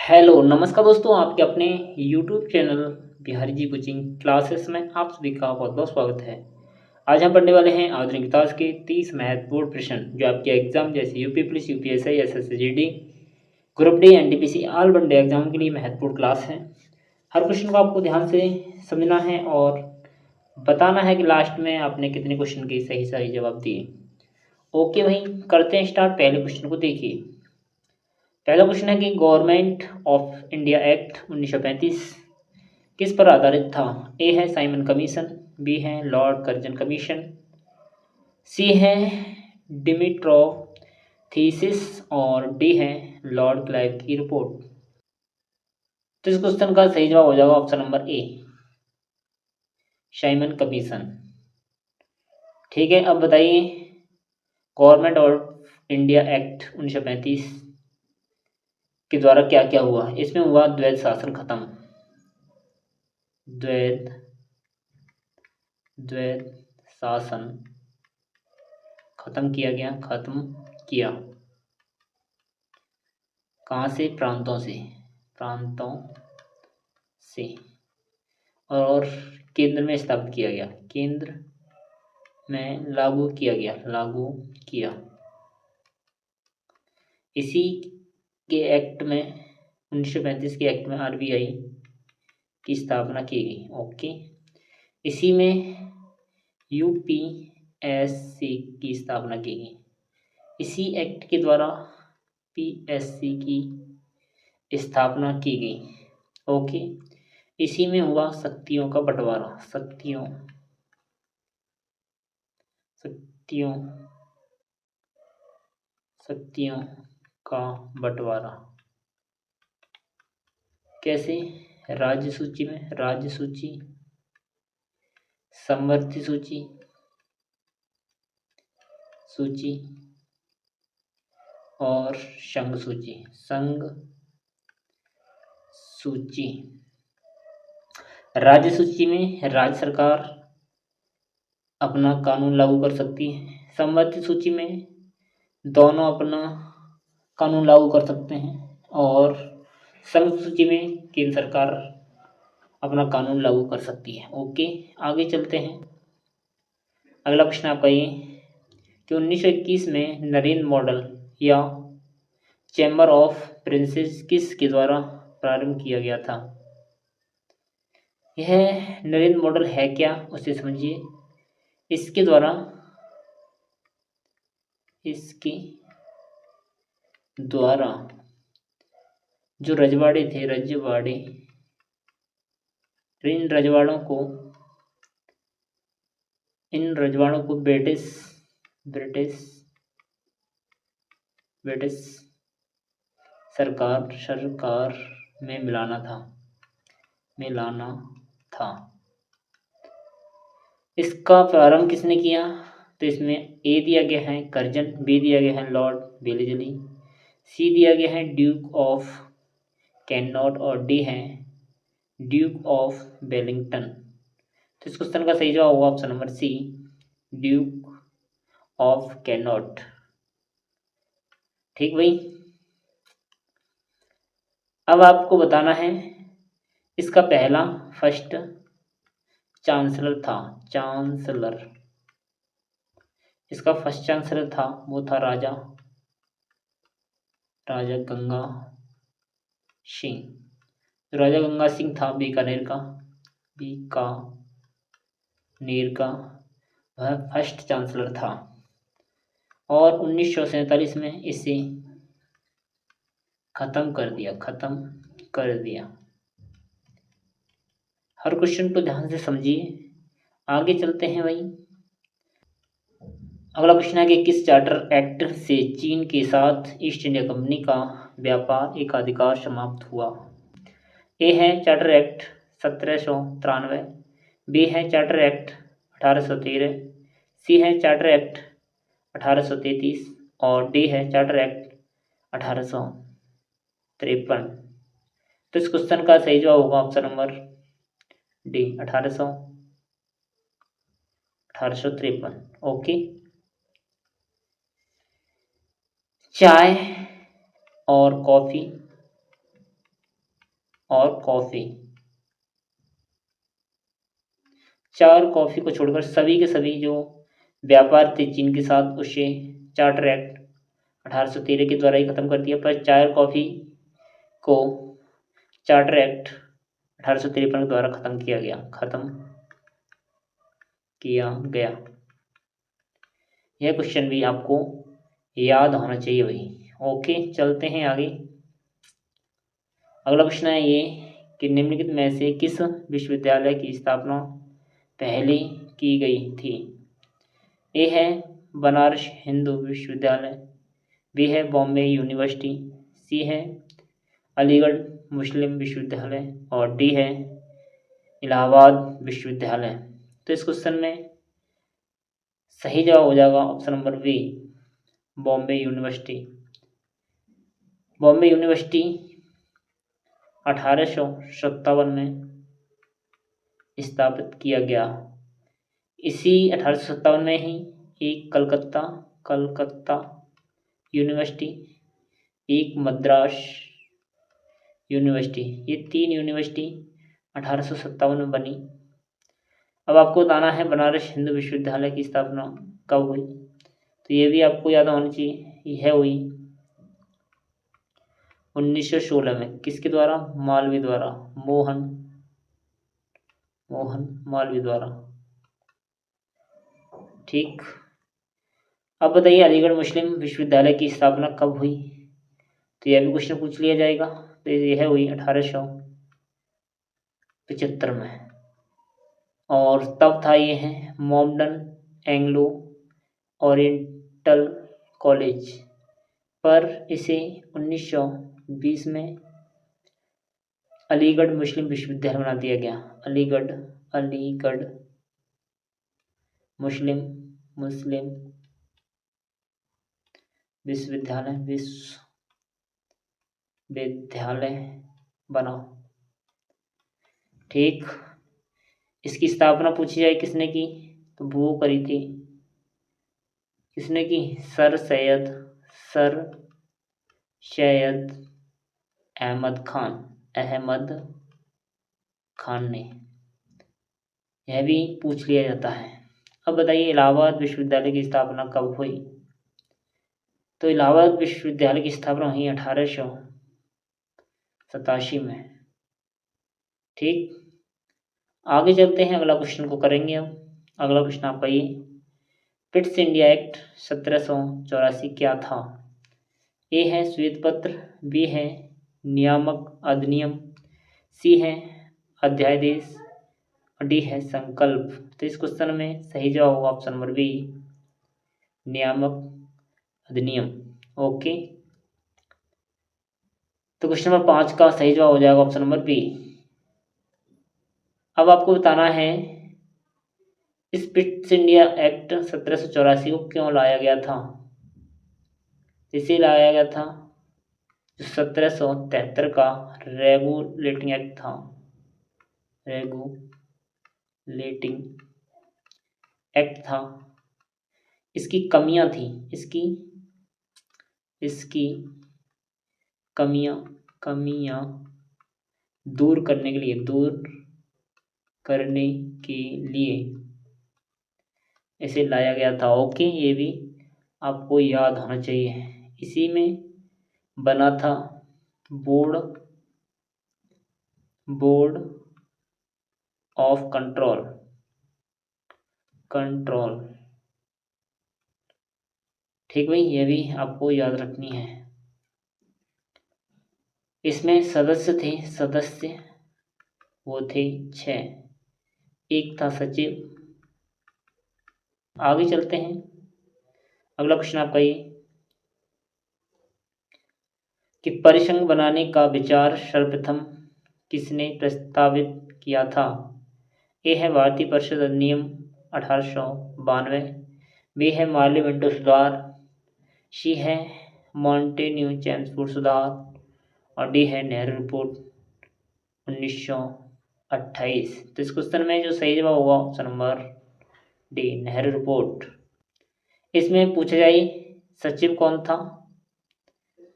Hello नमस्कार दोस्तों, आपके अपने YouTube channel Bihari ji coaching classes में आप सभी का बहुत बहुत स्वागत है। आज हम पढ़ने वाले हैं आधुनिक इतिहास के 30 महत्वपूर्ण प्रश्न जो आपके एग्जाम जैसे UP police, UPSI, SSC, group D, NTPC, all one day exam के लिए महत्वपूर्ण क्लास है। हर क्वेश्चन को आपको ध्यान से समझना है और बताना है कि लास्ट में आपने कितने क्वेश्चन के सही सही जवाब दिए। ओके भाई, करते हैं स्टार्ट। पहले क्वेश्चन को देखिए। पहला क्वेश्चन है कि गवर्नमेंट ऑफ इंडिया एक्ट 1935 किस पर आधारित था। ए है साइमन कमीशन, बी है लॉर्ड कर्जन कमीशन, सी है डिमिट्रोव थीसिस और डी है लॉर्ड क्लाइव की रिपोर्ट। तो इस क्वेश्चन का सही जवाब हो जाएगा option number A, Simon commission. ठीक है, अब बताइए गवर्नमेंट ऑफ इंडिया एक्ट 1935 के द्वारा क्या क्या हुआ। इसमें हुआ द्वैध शासन खत्म, द्वैध द्वैध शासन खत्म किया गया, खत्म किया। कहाँ से? प्रांतों से, प्रांतों से। और केंद्र में स्थापित किया गया, केंद्र में लागू किया गया, लागू किया। इसी के एक्ट में 1935 के एक्ट में आरबीआई की स्थापना की गई। ओके, इसी में यूपीएससी की स्थापना की गई। इसी एक्ट के द्वारा पीएससी की स्थापना की गई। ओके, इसी में हुआ शक्तियों का बंटवारा, शक्तियों शक्तियों शक्तियों का बंटवारा। कैसे? राज्य सूची में, राज्य सूची, समवर्ती सूची, सूची और संघ सूची, संघ सूची। राज्य सूची में राज्य सरकार अपना कानून लागू कर सकती है। समवर्ती सूची में दोनों अपना कानून लागू कर सकते हैं और संघ सूची में केंद्र सरकार अपना कानून लागू कर सकती है। ओके, आगे चलते हैं। अगला प्रश्न आपका ये कि 1921 में नरेंद्र मॉडल या चैम्बर ऑफ प्रिंसेस किस के द्वारा प्रारंभ किया गया था। यह नरेंद्र मॉडल है क्या, उसे समझिए। इसके द्वारा, इसके द्वारा जो रजवाड़े थे, रजवाड़े, इन रजवाड़ों को ब्रिटिश सरकार में मिलाना था। इसका प्रारंभ किसने किया? तो इसमें ए दिया गया है कर्जन, बी दिया गया है लॉर्ड वेलेजली, सी दिया गया है ड्यूक ऑफ कैनॉट और डी है ड्यूक ऑफ वेलिंगटन। तो इस क्वेश्चन का सही जवाब होगा option number C, Duke of Connaught. ठीक भाई, अब आपको बताना है इसका पहला फर्स्ट चांसलर था, चांसलर, इसका फर्स्ट चांसलर था वो था राजा गंगा सिंह। राजा गंगा सिंह था बीकानेर का वह फर्स्ट चांसलर था और 1947 में इसे खत्म कर दिया। हर क्वेश्चन को ध्यान से समझिए। आगे चलते हैं भाई। अगला क्वेश्चन है कि किस चार्टर एक्ट से चीन के साथ ईस्ट इंडिया कंपनी का व्यापार एकाधिकार समाप्त हुआ। ए है चार्टर एक्ट 1793, बी है चार्टर एक्ट 1813, सी है चार्टर एक्ट 1833 और डी है चार्टर एक्ट 1853। तो इस क्वेश्चन का सही जवाब होगा ऑप्शन नंबर डी, 1853। ओके, चाय और कॉफ़ी और कॉफ़ी। 4 कॉफ़ी को छोड़कर सभी के सभी जो व्यापार थे चीन के साथ, उसे चार्टर एक्ट 1813 के द्वारा ही ख़त्म कर दिया। पर 4 कॉफ़ी को चार्टर एक्ट 1853 के द्वारा ख़त्म किया गया। यह क्वेश्चन भी आपको याद होना चाहिए भाई। ओके, चलते हैं आगे। अगला क्वेश्चन है ये कि निम्नलिखित में से किस विश्वविद्यालय की स्थापना पहले की गई थी? ए है बनारस हिंदू विश्वविद्यालय, बी है बॉम्बे यूनिवर्सिटी, सी है अलीगढ़ मुस्लिम विश्वविद्यालय और डी है इलाहाबाद विश्वविद्यालय। तो इस क्वेश्चन में सही जवाब हो जाएगा option number B, Bombay University. Bombay University 1857 में स्थापित किया गया। इसी 1857 में ही एक कलकत्ता यूनिवर्सिटी, एक मद्रास यूनिवर्सिटी, ये 3 यूनिवर्सिटी 1857 में बनी। अब आपको बताना है बनारस हिंदू विश्वविद्यालय की स्थापना कब हुई। तो ये भी आपको याद होनी चाहिए। यह हुई 1916 में। किसके द्वारा? मालवीय द्वारा, मोहन मालवीय द्वारा। ठीक। अब बताइए अलीगढ़ मुस्लिम विश्वविद्यालय की स्थापना कब हुई? तो यह भी क्वेश्चन पूछ लिया जाएगा। तो यह हुई 1875 में। और तब था ये है मॉमडन एंग्लो ओरिएंटल कॉलेज, पर इसे 1920 में अलीगढ़ मुस्लिम विश्वविद्यालय बना दिया गया। अलीगढ़ मुस्लिम विश्वविद्यालय बना। ठीक। इसकी स्थापना पूछी जाए किसने की, तो वो करी थी, किसने की? सर सैयद अहमद खान ने। यह भी पूछ लिया जाता है। अब बताइए इलाहाबाद विश्वविद्यालय की स्थापना कब हुई? तो इलाहाबाद विश्वविद्यालय की स्थापना हुई 1887 में। ठीक। आगे चलते हैं, अगला क्वेश्चन को करेंगे हम। अगला क्वेश्चन आपका ये, पिट्स इंडिया एक्ट 1784 क्या था? ए है श्वेत पत्र, बी है नियामक अधिनियम, सी है अध्यादेश और डी है संकल्प। तो इस क्वेश्चन में सही जवाब होगा ऑप्शन नंबर बी, नियामक अधिनियम। ओके, तो क्वेश्चन नंबर 5 का सही जवाब हो जाएगा ऑप्शन नंबर बी। अब आपको बताना है इस पिट्स इंडिया एक्ट 1784 को क्यों लाया गया था? इसे लाया गया था जो 1773 का रेगुलेटिंग एक्ट था, इसकी कमियां थी, इसकी कमियां दूर करने के लिए इसे लाया गया था। ओके, ये भी आपको याद होना चाहिए। इसी में बना था बोर्ड ऑफ कंट्रोल। ठीक भाई, ये भी आपको याद रखनी है। इसमें सदस्य वो थे 6, एक था सचिव। आगे चलते हैं, अगला क्वेश्चन आपका ये कि परिसंघ बनाने का विचार सर्वप्रथम किसने प्रस्तावित किया था? ए है भारतीय परिषद अधिनियम 1892, बी है मार्ली मिंटो सुधार, सी है मॉन्टेन्यू चैम्सफोर्ड सुधार और डी है नेहरू रिपोर्ट 1928। तो इस क्वेश्चन में जो सही जवाब होगा option number D, Nehru report. इसमें पूछा जाए सचिव कौन था?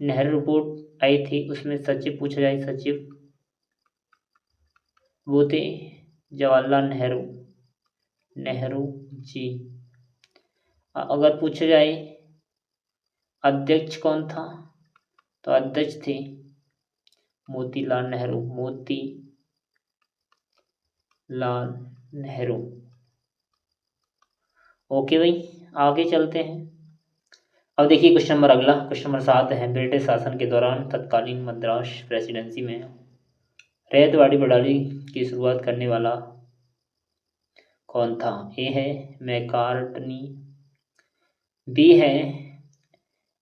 नेहरू रिपोर्ट आई थी, उसमें सचिव पूछा जाए, सचिव वो थे जवाहरलाल नेहरू, नेहरू जी। अगर पूछा जाए अध्यक्ष कौन था, तो अध्यक्ष थे मोतीलाल नेहरू, मोतीलाल नेहरू। ओके भाई, आगे चलते हैं। अब देखिए क्वेश्चन नंबर अगला, क्वेश्चन नंबर 7 है। ब्रिटिश शासन के दौरान तत्कालीन मद्रास प्रेसिडेंसी में रैयतवाड़ी प्रणाली की शुरुआत करने वाला कौन था? ए है मैकार्टनी, बी है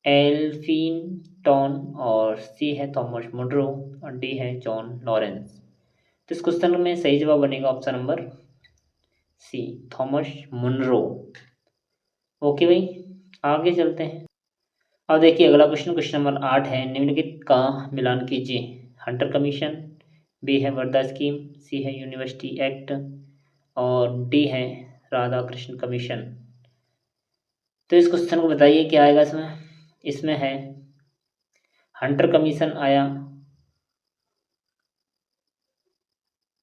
एल्फिंगटन और सी है थॉमस मुनरो और डी है जॉन लॉरेंस। तो इस क्वेश्चन में सही जवाब बनेगा option number C, Thomas Munro. Okay भाई, आगे चलते हैं। अब देखिए अगला क्वेश्चन, क्वेश्चन नंबर 8 है। निम्नलिखित का मिलान कीजिए। हंटर कमीशन, बी है वर्धा स्कीम, सी है यूनिवर्सिटी एक्ट और डी है राधा कृष्ण कमीशन। तो इस क्वेश्चन को बताइए क्या आएगा इसमें। इसमें है हंटर कमीशन आया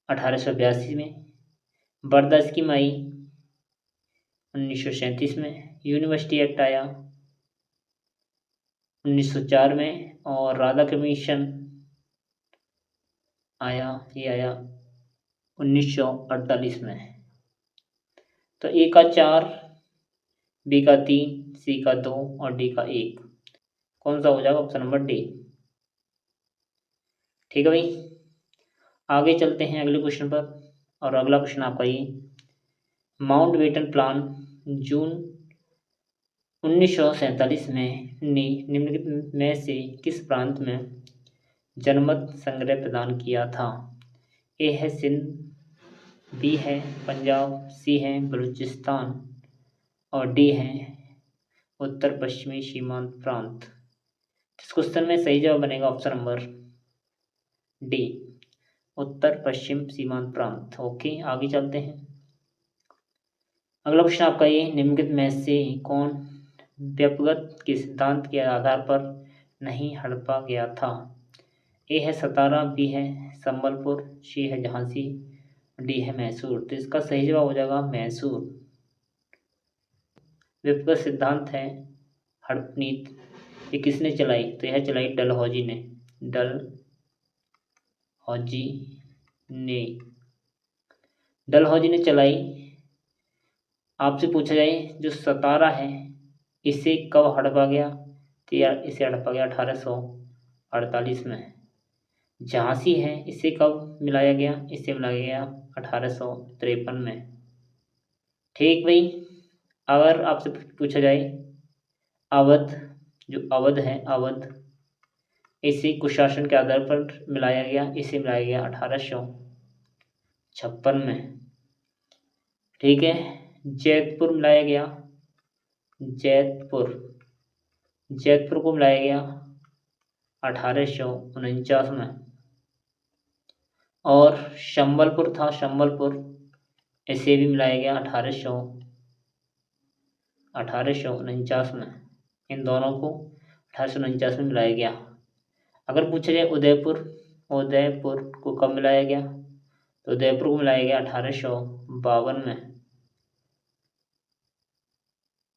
1882 में, वर्धा स्कीम आई 1937 में, यूनिवर्सिटी एक्ट आया 1904 में और राधा कमीशन आया 1948 में। तो ए का 4, बी का 3, सी का 2 और डी का 1, कौन सा हो जाएगा? Option number D. ठीक है भाई, आगे चलते हैं अगले क्वेश्चन पर। और अगला क्वेश्चन आपका ये, माउंटबेटन प्लान जून 1947 में निम्नलिखित में से किस प्रांत में जनमत संग्रह प्रदान किया था? ए है सिंध, बी है पंजाब, सी है बलूचिस्तान और डी है उत्तर पश्चिमी सीमांत प्रांत। इस क्वेश्चन में सही जवाब बनेगा ऑप्शन नंबर डी, उत्तर पश्चिम सीमांत प्रांत। ओके, आगे चलते हैं। अगला क्वेश्चन आपका ये, निम्नलिखित में से कौन व्यक्तिगत के सिद्धांत के आधार पर नहीं हड़पा गया था? ए है सतारा, बी है संबलपुर, सी है झांसी, डी है मैसूर। तो इसका सही जवाब हो जाएगा मैसूर। व्यक्तिगत सिद्धांत है हड़प नीति, ये किसने चलाई? तो यह चलाई डलहौजी ने, डलहौजी ने चलाई। आपसे पूछा जाए जो सतारा है इसे कब हड़पा गया? तो यार इसे हड़पा गया 1848 में। झांसी है इसे कब मिलाया गया? इसे मिलाया गया 1853 में। ठीक भाई, अगर आपसे पूछा जाए अवध, जो अवध है अवध, इसे कुशासन के आधार पर मिलाया गया, इसे मिलाया गया 1856 में। ठीक है, जैतपुर मिलाया गया, जैतपुर को मिलाया गया 1849 में। और संबलपुर था, संबलपुर, इसे भी मिलाया गया 1849 में। इन दोनों को 1849 में मिलाया गया। अगर पूछा जाए उदयपुर, उदयपुर को कब मिलाया गया? तो उदयपुर को मिलाया गया 1852 में।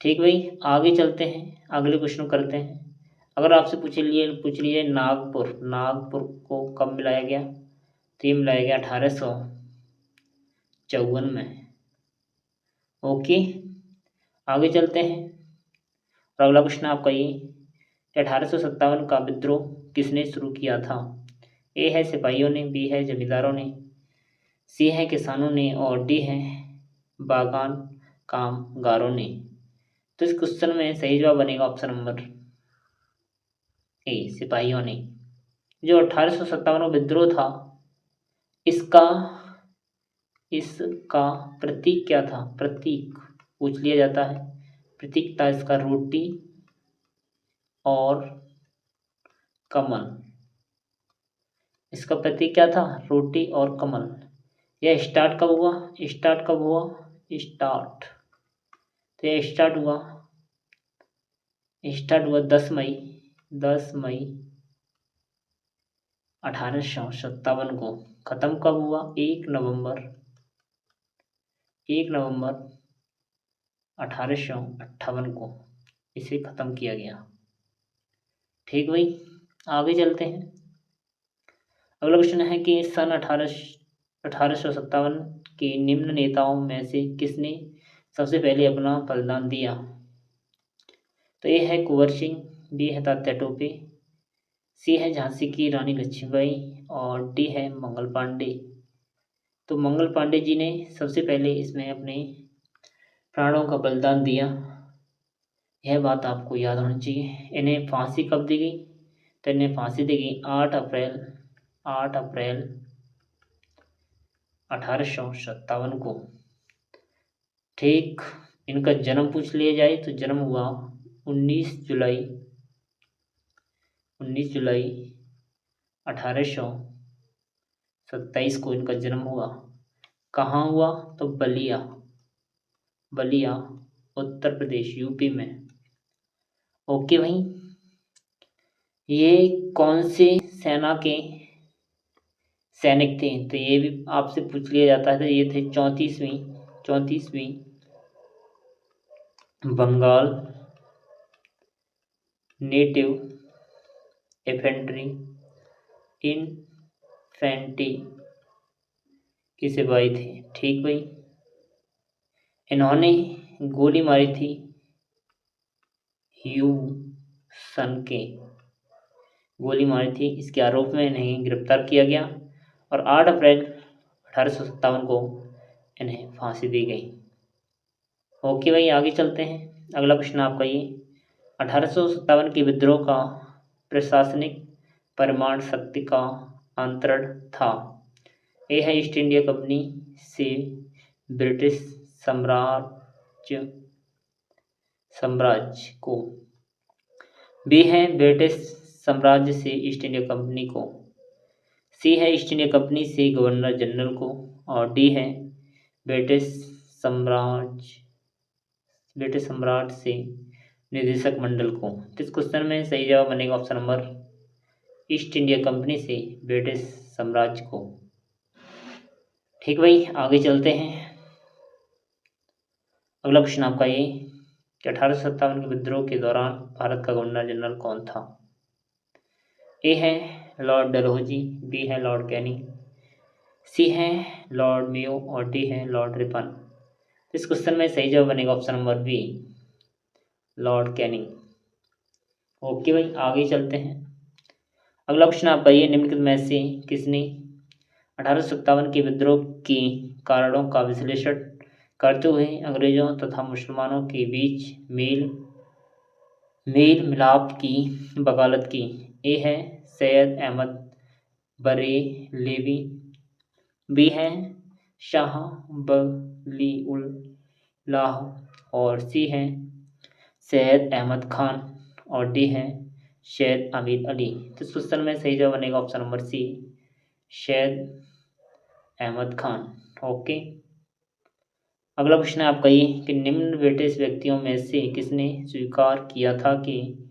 ठीक भाई, आगे चलते हैं, अगले क्वेश्चन करते हैं। अगर आपसे पूछ लीजिए नागपुर, नागपुर को कब मिलाया गया? तो ये मिलाया गया 1854 में। ओके, आगे चलते हैं। और अगला क्वेश्चन आपका ये, 1857 का विद्रोह किसने शुरू किया था? ए है सिपाहियों ने, बी है जमींदारों ने, सी है किसानों ने और डी है बागान कामगारों ने। तो इस क्वेश्चन में सही जवाब बनेगा ऑप्शन नंबर ए, सिपाहियों ने। जो 1857 विद्रोह था, इसका प्रतीक क्या था? प्रतीक पूछ लिया जाता है। प्रतीक था इसका रोटी और कमल। इसका प्रतीक क्या था? रोटी और कमल। यह स्टार्ट कब हुआ? तो यह स्टार्ट हुआ 10 मई 1857 को। ख़त्म कब हुआ? 1 नवंबर 1858 को इसे ख़त्म किया गया। ठीक भाई, आगे चलते हैं। अगला क्वेश्चन है कि सन 1857 के निम्न नेताओं में से किसने सबसे पहले अपना बलिदान दिया? तो ए है कुंवर सिंह, बी है तात्या टोपे, सी है झांसी की रानी लक्ष्मीबाई और डी है मंगल पांडे। तो मंगल पांडे जी ने सबसे पहले इसमें अपने प्राणों का बलिदान दिया। यह बात आपको याद होनी चाहिए। इन्हें फांसी कब दी गई? तो इन्हें फांसी दी गई 8 अप्रैल 1857 को। ठीक, इनका जन्म पूछ लिया जाए तो जन्म हुआ 19 जुलाई 1827 को इनका जन्म हुआ। कहाँ हुआ? तो बलिया उत्तर प्रदेश यूपी में। ओके भाई, ये कौन से सेना के सैनिक थे? तो ये भी आपसे पूछ लिया जाता है। तो ये थे 34वीं बंगाल नेटिव इन्फेंट्री के सिपाही थे। ठीक भाई, इन्होंने गोली मारी थी ह्यूसन के, गोली मारी थी। इसके आरोप में इन्हें गिरफ्तार किया गया और 8 अप्रैल 1857 को इन्हें फांसी दी गई। ओके भाई, आगे चलते हैं। अगला क्वेश्चन आपका ये 1857 के विद्रोह का प्रशासनिक परिमाण शक्ति का अंतरण था। ए है ईस्ट इंडिया कंपनी से ब्रिटिश साम्राज्य को, बी है ब्रिटिश साम्राज्य से ईस्ट इंडिया कंपनी को, सी है ईस्ट इंडिया कंपनी से गवर्नर जनरल को और डी है ब्रिटिश सम्राट से निदेशक मंडल को। तो इस क्वेश्चन में सही जवाब बनेगा option number east India company से ब्रिटिश साम्राज्य को। ठीक भाई, आगे चलते हैं। अगला क्वेश्चन आपका ये कि 1857 के विद्रोह के दौरान भारत का गवर्नर जनरल कौन था? ए है लॉर्ड डलहौजी, बी है लॉर्ड कैनिंग, सी है लॉर्ड मेयो और डी है लॉर्ड रिपन। इस क्वेश्चन में सही जवाब बनेगा option number B, Lord Canning. Okay भाई, आगे चलते हैं। अगला क्वेश्चन आपका ये निम्नलिखित में से किसने 1857 के विद्रोह के कारणों का विश्लेषण करते हुए अंग्रेजों तथा मुसलमानों के बीच मेल मिलाप की वकालत की? ए है सैयद अहमद बरेलवी, बी है शाह वलीउल्लाह और सी है सैयद अहमद खान और डी है सैयद अमीर अली। तो इस क्वेश्चन में सही जवाब बनेगा option number C, Syed Ahmad Khan. Okay, अगला क्वेश्चन है आपका ये कि निम्न ब्रिटिश व्यक्तियों में से किसने स्वीकार किया था कि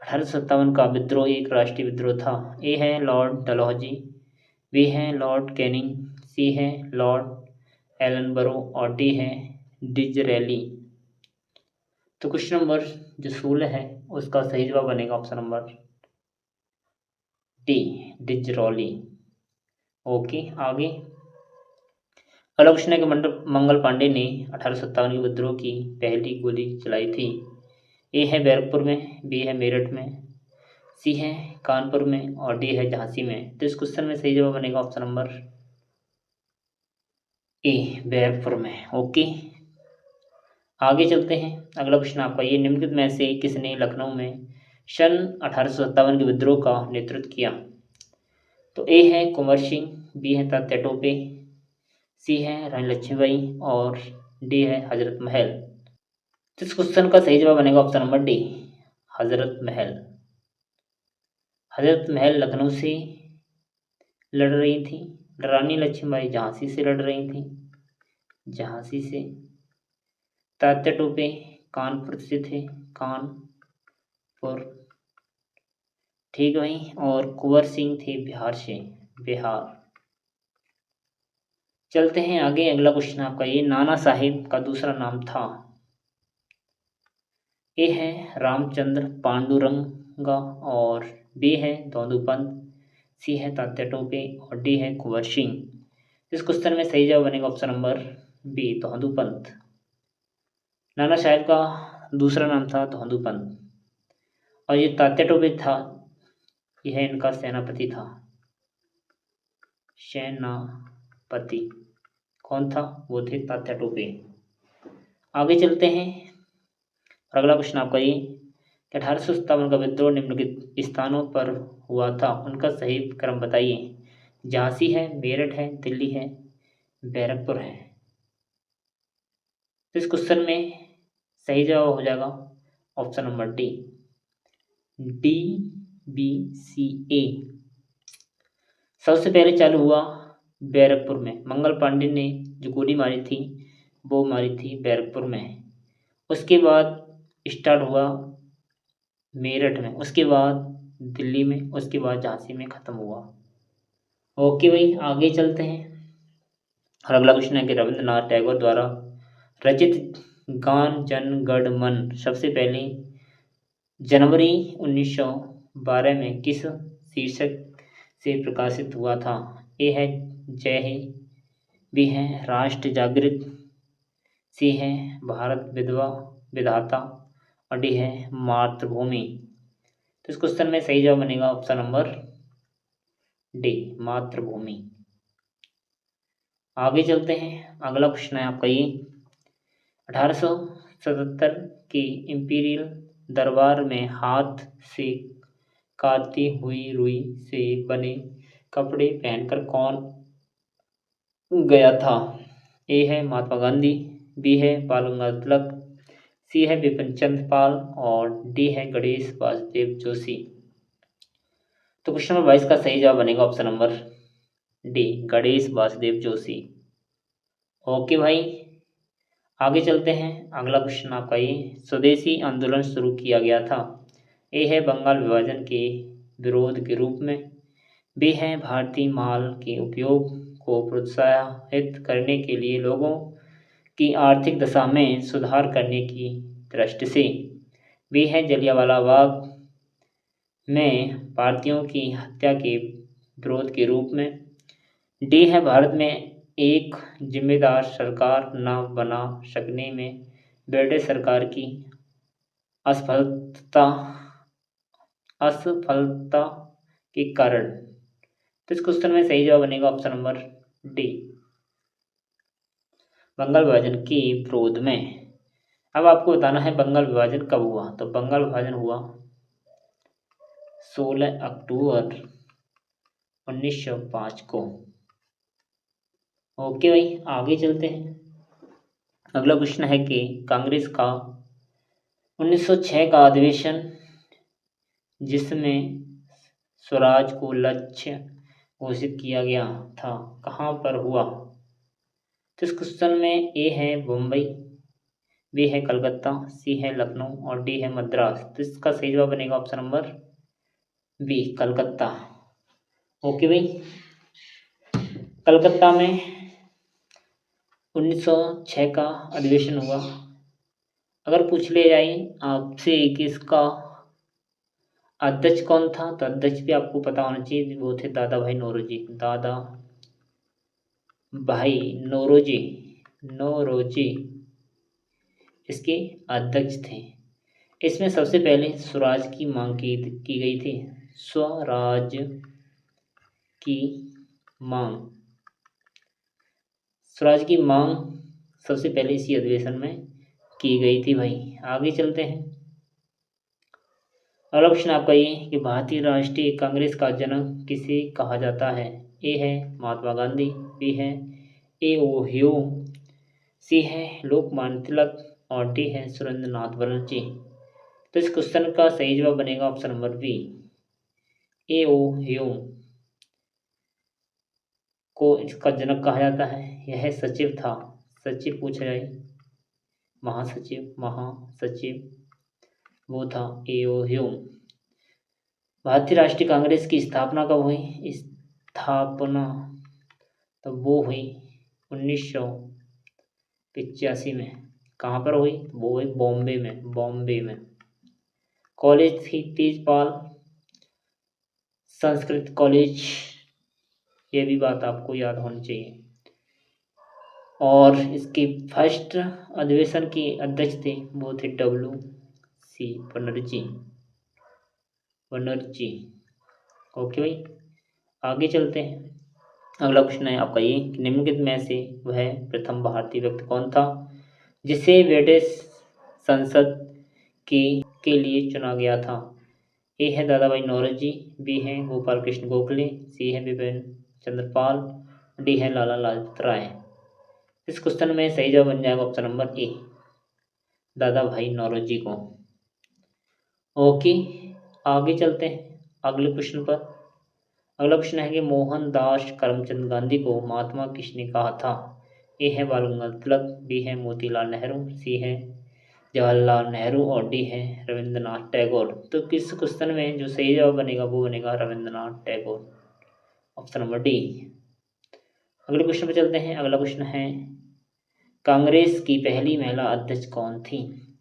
1857 का विद्रोह एक राष्ट्रीय विद्रोह था? ए है लॉर्ड डलहौजी, बी है लॉर्ड कैनिंग, सी है लॉर्ड एलनबरो और डी है डिजरेली। तो क्वेश्चन नंबर जो 16 है उसका सही जवाब बनेगा ऑप्शन नंबर डी, डिजरौली। ओके, आगे अगला क्वेश्चन है कि मंगल पांडे ने 1857 के विद्रोह की पहली गोली चलाई थी। ए है बैरकपुर में, बी है मेरठ में, सी है कानपुर में और डी है झांसी में। तो इस क्वेश्चन में सही जवाब बनेगा ऑप्शन नंबर ए, बैरकपुर में। ओके, आगे चलते हैं। अगला क्वेश्चन आपका ये निम्नलिखित में से किसने लखनऊ में सन 1857 के विद्रोह का नेतृत्व किया? तो ए है कुंवर सिंह, बी है तात्या टोपे, सी है रानी लक्ष्मीबाई और डी है हजरत महल। तो इस क्वेश्चन का सही जवाब बनेगा option number D, Hazrat Mahal. Hazrat Mahal Lucknow से लड़ रही थी, रानी लक्ष्मीबाई झांसी से लड़ रही थी, झांसी से। तात्या टोपे कानपुर से थे, कानपुर। ठीक है भाई। और कुंवर सिंह थे बिहार से, बिहार। चलते हैं आगे, अगला क्वेश्चन आपका ये, नाना साहिब का दूसरा नाम था। ए है रामचंद्र पांडुरंगा, और बी है दौंदूपंत, सी है तात्या टोपे, और डी है कुंवर सिंह। इस क्वेश्चन में सही जवाब बनेगा option number B, दौंदूपंत। Nana Saheb का दूसरा नाम था दौंदूपंत, और ये तात्या टोपे था, यह इनका सेनापति था। सेनापति कौन था? वो थे तात्या टोपे। आगे चलते हैं, अगला क्वेश्चन आपका ये, 1857 का विद्रोह निम्नलिखित स्थानों पर हुआ था, उनका सही क्रम बताइए। झांसी है, मेरठ है, दिल्ली है, बैरकपुर है। तो इस क्वेश्चन में सही जवाब हो जाएगा option number D, D B C A. सबसे पहले चालू हुआ बैरकपुर में, मंगल पांडे ने जो गोली मारी थी वो मारी थी बैरकपुर में। उसके बाद स्टार्ट हुआ मेरठ में, उसके बाद दिल्ली में, उसके बाद झांसी में ख़त्म हुआ। ओके भाई, आगे चलते हैं। और अगला क्वेश्चन है कि रविंद्रनाथ टैगोर द्वारा रचित गान जन गण मन सबसे पहले जनवरी 1912 में किस शीर्षक से प्रकाशित हुआ था? ए है जय है, बी है राष्ट्र जागृत, सी है भारत विधवा विधाता, और डी है मातृभूमि। तो इस क्वेश्चन में सही जवाब बनेगा ऑप्शन नंबर डी, मातृभूमि। आगे चलते हैं, अगला क्वेश्चन है आपका ये, 1877 के इंपीरियल दरबार में हाथ से काती हुई रुई से बने कपड़े पहनकर कौन गया था? ए है महात्मा गांधी, बी है बाल गंगाधर तिलक, सी है बिपिन चंद्र पाल, और डी है गणेश वासुदेव जोशी। तो क्वेश्चन नंबर 22 का सही जवाब बनेगा option number D, Ganesh Vasudev Joshi. Okay भाई, आगे चलते हैं, अगला क्वेश्चन आपका ये, स्वदेशी आंदोलन शुरू किया गया था। ए है बंगाल विभाजन के विरोध के रूप में, बी है भारतीय माल के उपयोग को प्रोत्साहित करने के लिए लोगों की आर्थिक दशा में सुधार करने की दृष्टि से, बी है जलियांवाला बाग में भारतीयों की हत्या के विरोध के रूप में, डी है भारत में एक जिम्मेदार सरकार न बना सकने में ब्रिटिश सरकार की असफलता असफलता के कारण। तो इस क्वेश्चन में सही जवाब बनेगा ऑप्शन नंबर डी, बंगाल विभाजन के विरोध में। अब आपको बताना है बंगाल विभाजन कब हुआ। तो बंगाल विभाजन हुआ 16 अक्टूबर 1905 को। ओके भाई, आगे चलते हैं, अगला क्वेश्चन है कि कांग्रेस का 1906 का अधिवेशन जिसमें स्वराज को लक्ष्य घोषित किया गया था, कहाँ पर हुआ? तो इस क्वेश्चन में ए है मुंबई, बी है कलकत्ता, सी है लखनऊ, और डी है मद्रास। तो इसका सही जवाब बनेगा option number B, Calcutta. Okay भाई, कलकत्ता में 1906 का अधिवेशन हुआ। अगर पूछ ले जाए आपसे कि इसका अध्यक्ष कौन था, तो अध्यक्ष भी आपको पता होना चाहिए, वो थे दादा भाई नौरोजी, दादा भाई नौरोजी, नौरोजी इसके अध्यक्ष थे। इसमें सबसे पहले स्वराज की मांग की गई थी, स्वराज की मांग, स्वराज की मांग सबसे पहले इसी अधिवेशन में की गई थी भाई। आगे चलते हैं, अगला क्वेश्चन आपका ये कि भारतीय राष्ट्रीय कांग्रेस का जनक किसे कहा जाता है? ए है महात्मा गांधी, बी है ए ओ ह्यू, सी है लोकमान्य तिलक, और डी है सुरेंद्रनाथ बनर्जी। तो इस क्वेश्चन का सही जवाब बनेगा ऑप्शन नंबर बी, ए ओ ह्यू को इसका जनक कहा जाता है। यह सचिव था, सचिव पूछा जाए, महासचिव, महासचिव वो था ए ओ ह्यू। भारतीय राष्ट्रीय कांग्रेस की स्थापना कब हुई? स्थापना तो वो हुई 1985 में। कहाँ पर हुई? वो हुई बॉम्बे में। कॉलेज थी तेजपाल संस्कृत कॉलेज, ये भी बात आपको याद होनी चाहिए। और इसके फर्स्ट अधिवेशन के अध्यक्ष थे वो थे WC बनर्जी। ओके भाई, आगे चलते हैं। अगला क्वेश्चन है आपका ये कि निम्नलिखित में से वह प्रथम भारतीय व्यक्ति कौन था जिसे ब्रिटिश संसद के लिए चुना गया था? ए है दादा भाई नौरोजी, बी है गोपाल कृष्ण गोखले, सी है बिपिन चंद्र पाल, डी है लाला लाजपत राय। इस क्वेश्चन में सही जवाब बन जाएगा ऑप्शन नंबर ए, दादा भाई नौरोजी को। ओके, आगे चलते हैं अगले क्वेश्चन पर। अगला क्वेश्चन है कि मोहनदास करमचंद गांधी को महात्मा किसने कहा था? ए है बाल गंगाधर तिलक, बी है मोतीलाल नेहरू, सी है जवाहरलाल नेहरू और डी है रविंद्रनाथ टैगोर। तो किस क्वेश्चन में जो सही जवाब बनेगा वो बनेगा Rabindranath Tagore, option number D. अगले क्वेश्चन पर चलते हैं। अगला क्वेश्चन है कांग्रेस की पहली महिला अध्यक्ष कौन थी?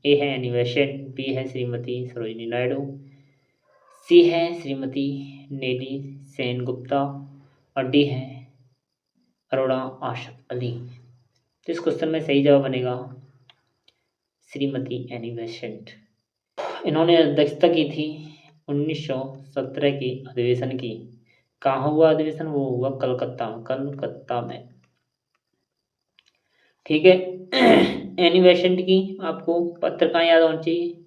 ए है एनी बेसेंट, बी है श्रीमती सरोजिनी नायडू, सी है श्रीमती नेली सेनगुप्ता और डी है अरोड़ा आशफ अली। तो इस क्वेश्चन में सही जवाब बनेगा श्रीमती एनी बेसेंट। इन्होंने अध्यक्षता की थी 1917 के अधिवेशन की। कहाँ हुआ अधिवेशन? वो हुआ कलकत्ता में। ठीक है। एनी बेसेंट की आपको पत्रिकाएं याद होनी चाहिए।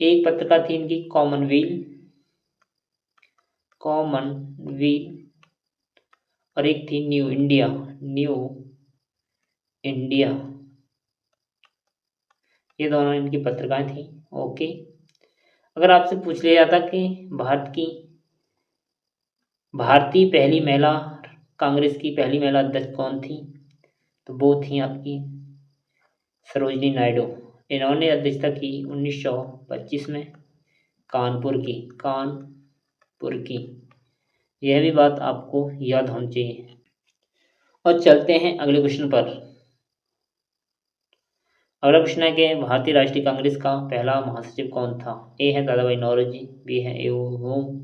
एक पत्रिका थी इनकी कॉमनवेल्थ और एक थी न्यू इंडिया। ये दोनों इनकी पत्रिकाएं थी। ओके, अगर आपसे पूछ लिया जाता कि भारतीय पहली महिला कांग्रेस की पहली महिला अध्यक्ष कौन थी, तो वो थी आपकी सरोजिनी नायडू। इन्होंने अध्यक्षता की 1925 में कानपुर की। यह भी बात आपको याद होनी चाहिए। और चलते हैं अगले क्वेश्चन पर। अगला क्वेश्चन है कि भारतीय राष्ट्रीय कांग्रेस का पहला महासचिव कौन था? ए है दादा भाई नौरोजी, बी है एओ,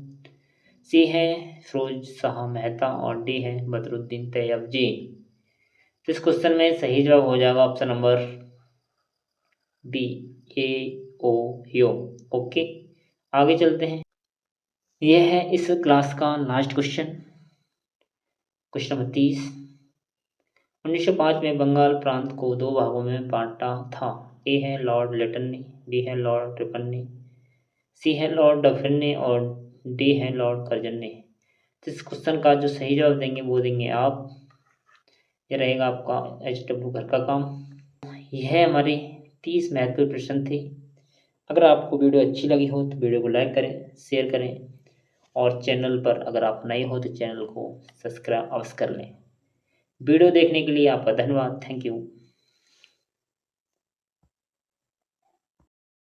सी है फिरोज शाह मेहता और डी है बदरुद्दीन तैयबजी। तो इस क्वेश्चन में सही जवाब हो जाएगा ऑप्शन नंबर बी, एओ। ओके, आगे चलते हैं। यह है इस क्लास का लास्ट क्वेश्चन नंबर 30। 1905 में बंगाल प्रांत को 2 भागों में बांटा था। ए है लॉर्ड लिटन ने, बी है लॉर्ड रिपन ने, सी है लॉर्ड डफरिन ने और डी है लॉर्ड कर्जन ने। तो इस क्वेश्चन का जो सही जवाब देंगे वो देंगे आप। ये रहेगा आपका HW घर का काम। यह हमारे 30 महत्वपूर्ण प्रश्न थे। अगर आपको वीडियो अच्छी लगी हो तो वीडियो को लाइक करें, शेयर करें और चैनल पर अगर आप नए हो तो चैनल को सब्सक्राइब अवश्य कर लें। वीडियो देखने के लिए आपका धन्यवाद। Thank you.